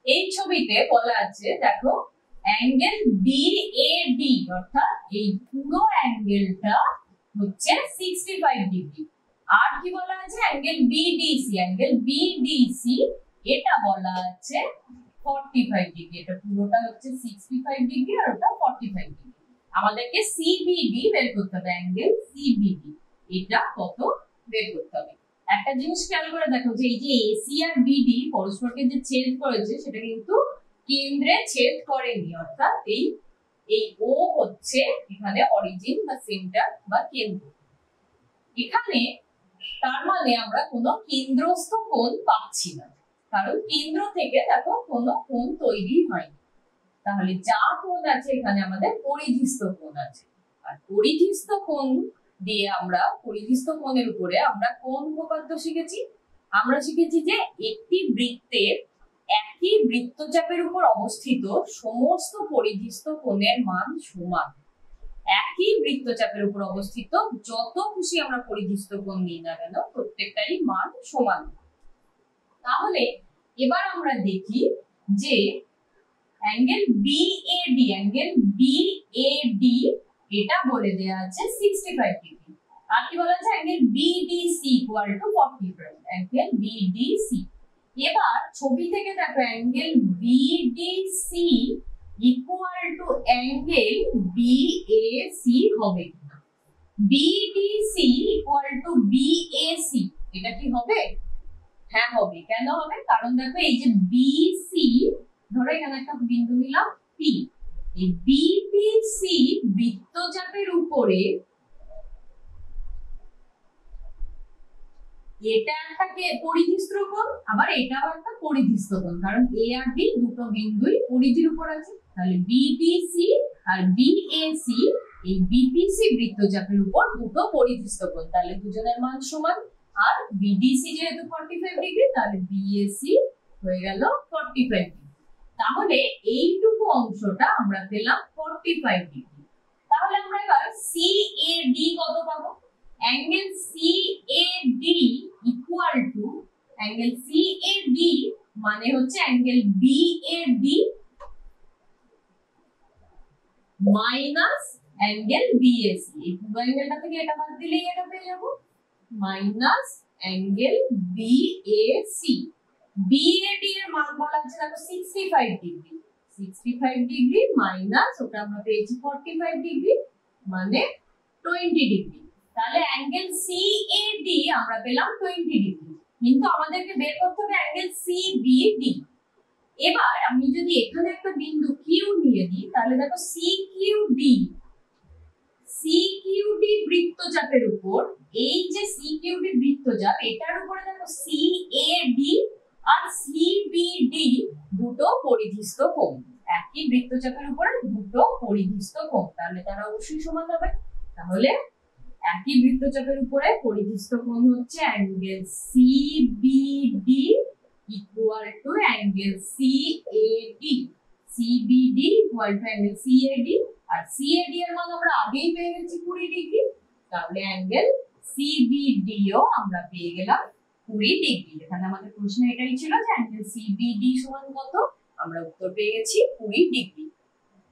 এই ছবিতে বলা আছে দেখো অ্যাঙ্গেল বিএডি অর্থাৎ এই পুরো অ্যাঙ্গেলটা হচ্ছে 65 ডিগ্রি। আর কি বলা আছে অ্যাঙ্গেল বিডিসি এটা বলা আছে 45 ডিগ্রি। এটা পুরোটা হচ্ছে 65 ডিগ্রি আর ওটা 45 ডিগ্রি। আমাদেরকে সিবিডি বের করতে হবে, অ্যাঙ্গেল সিবিডি এটা কত বের করতে হবে। একটা জিনিস খেয়াল করে দেখো যে এই যে এসি আর বিডি পরস্পরকে যে ছেদ করেছে সেটা কিন্তু কেন্দ্রে ছেদ করেনি, অর্থাৎ এই ও হচ্ছে এখানে অরিজিন বা সেন্টার বা কেন্দ্র। এখানে তার মানে আমরা কোনো কেন্দ্রস্থ কোণ পাচ্ছি না, কারণ কেন্দ্র থেকে দেখো কোনো কোণ তৈরি হয়নি। তাহলে যা কোণ আছে এখানে আমাদের পরিধিস্থ কোণ আছে। আর পরিধিস্থ কোণ দিয়ে আমরা পরিধিস্থ কোণের উপরে আমরা কোন উপপাদ্য শিখেছি? আমরা শিখেছি যে একটি বৃত্তের একই বৃত্তচাপের উপর অবস্থিত সমস্ত পরিধিস্থ কোণের মান সমান। একই বৃত্তচাপের উপর অবস্থিত যত খুশি আমরা পরিধিস্থ কোণ নিই না কেন প্রত্যেকটারই মান সমান। তাহলে এবার আমরা দেখি যে অ্যাঙ্গেল বিএডি এটা বলে দেয়া আছে 65 ডিগ্রি। আর কি বলা আছে angle BDC equal to 45, angle BDC. এবার ছবি থেকে দেখো angle BDC equal to angle BAC হবে কিনা। বিডিসি ইকুয়াল টু বিএসি এটা কি হবে? হ্যাঁ হবে। কেন হবে? কারণ দেখো এই যে বিসি, ধরো এখানে একটা বিন্দু নিলাম পি, এই বিপিসি বৃত্তচাপের উপরে এটা একটা পরিধিস্থ কোণ, আবার এটাও একটা পরিধিস্থ কোণ, কারণ এ আর বি দুটো বিন্দুই পরিধির উপর আছে। তাহলে বিডিসি আর বিএসি এই বিপিসি বৃত্তচাপের উপর দুটো পরিধিস্থ কোণ, তাহলে দুজনের মান সমান। আর বিডিসি যেহেতু 45 ডিগ্রি তাহলে বিএসি হয়ে গেল 45 ডিগ্রি। তাহলে এইটুকু অংশটা আমরা পেলাম 45 ডিগ্রি। তাহলে আমরা এবার সিএডি কত পাবো? Angle CAD equal to angle CAD মানে হচ্ছে angle BAD minus angle BAC. এই পুরো অ্যাঙ্গেলটা থেকে এটা বাদ দিলেই এটা পেয়ে যাবো, মাইনাস অ্যাঙ্গেল বিএসি। বিএডি এর মান বলা আছে দেখো 65 ডিগ্রি, 65 ডিগ্রি মাইনাস ওটা আমরা পেয়েছি 45 ডিগ্রি মানে 20 ডিগ্রি। তাহলে অ্যাঙ্গেল সিএডি আমরা পেলাম 20 ডিগ্রি, কিন্তু আমাদেরকে বের করতে হবে অ্যাঙ্গেল সিবিডি। এবার আমি যদি এখানে একটা বিন্দু কিউ নিয়ে দিই তাহলে দেখো সিকিউডি বৃত্তচাপের উপর এই যে সিকিউডি বৃত্তচাপ এটার উপরে দেখো সিএডি আর সিবিডি দুটো পরিধিস্থ কোণ, একই বৃত্তচাপের উপরে দুটো পরিধিস্থ কোণ, তাহলে তারা অবশ্যই সমান হবে। তাহলে একই বৃত্তচাপের উপরে পরিধিস্থ কোণ হচ্ছে angle CBD equal to angle CAD. CBD equal to angle CAD, আর সিএডি এর মান আমরা আগেই পেয়ে গেছি 20 ডিগ্রি, তাহলে অ্যাঙ্গেল সিবিডি ও আমরা পেয়ে গেলাম 20 ডিগ্রি। এখানে আমাদের প্রশ্ন এটাই ছিল যে অ্যাঙ্গেল সিবিডি সমান কত, আমরা উত্তর পেয়ে গেছি 20 ডিগ্রি।